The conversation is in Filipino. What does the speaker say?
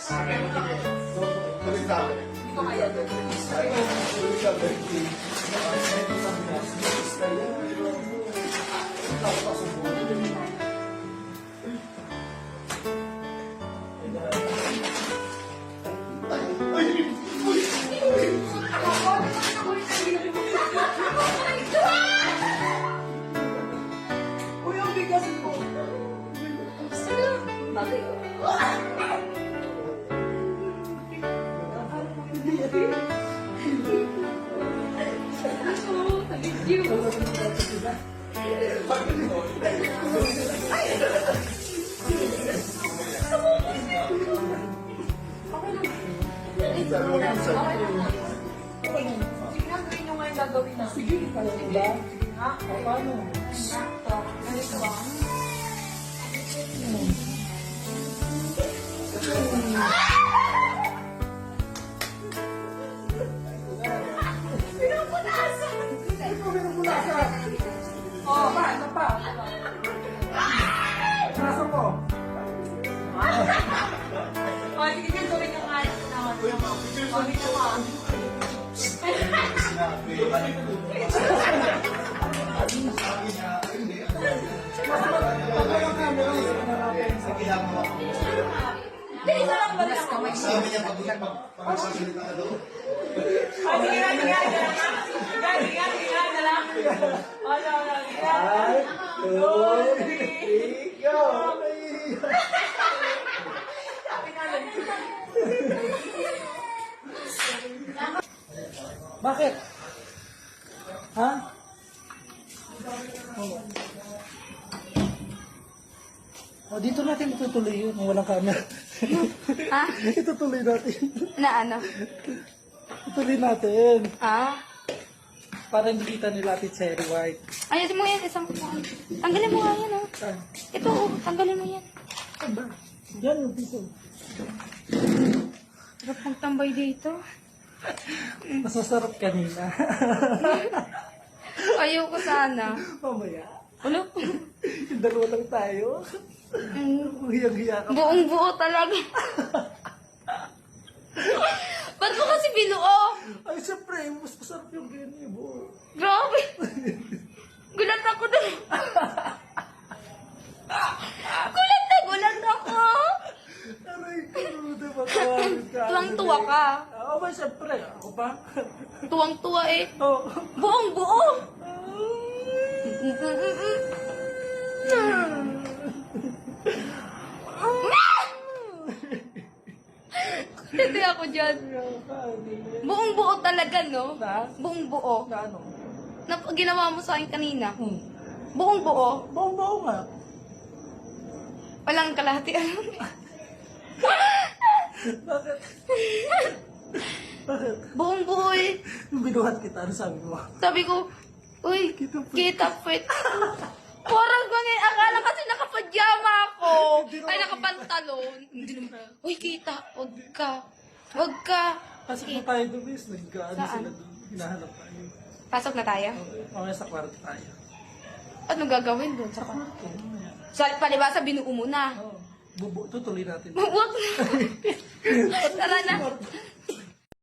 Tuloy sa akin. Hindi ko kaya doon. Tuloy sa birthday. Uy, ang bigas mo. Bakit? Tingnan ko yung ngayon gagawin na. Sige, kaya ba? Ha? O, paano? Ito. Ganito ah. Oh, pa, ano pa? Nasa mo? O, sige din gawin yung alis naman. O, dito ka. Dili ka lang ba lang kamay? Sabi niya pag magsasalita ka doon. O, sige na, sige na, sige na. Sige na, sige na, sige na. O, sige na. Ay, tuloy. Ikaw. Sabi nga lang. Bakit? Ha? Oh, dito natin itutuloy yun. Walang camera. Ha? Itutuloy natin. Na ano? Ituloy natin. Ah? Para hindi kita nila Ate Cherry White. Ayusin mo yan, isang tanggalin mo nga yan, oh. Ah, Ito, oh, tanggalin mo yan. ba? Yan yung piso. Sarap magtambay dito. Masasarap kanina. Ayoko sana. Mamaya. Ano? Yung dalawa lang tayo. Hiyang-hiya ka. Buong buo talaga. Ba't mo kasi binuo? Ay, siyempre, mas masarap yung ganyan, bo. Grabe. Gulat ako doon. Gulat ako. Aray ko, diba tawagin ka? Tuwang-tuwa ka. Oo ba, siyempre. Ako ba? Tuwang-tuwa eh. Oo. Buong buo. Hindi ako dyan. Buong buo talaga, no? Na? Buong buo. Na ano? Na ginawa mo sa akin kanina. Hmm. Buong buo. Buong-buo nga. Walang kalahati. Bakit? Bakit? Buong buo eh. Yung binuhat kita, ano sabi mo? Sabi ko, uy, kita fit. Parang ganyan. Akala kasi nakapajama ako. Ay, nakapantalon. Hindi naman. Uy, kita. Huwag ka. Huwag ka. Pasok na tayo doon, miss. Nag-ano Saan? sila doon. Hinahanap tayo. Pasok na tayo. Okay, mamaya sa kwarto tayo. Ano gagawin doon sa kwarto? Kwarto, mamaya. Sa palibasa, binuo mo na. Oo. Tutuloy natin. Huwag na. Tara na.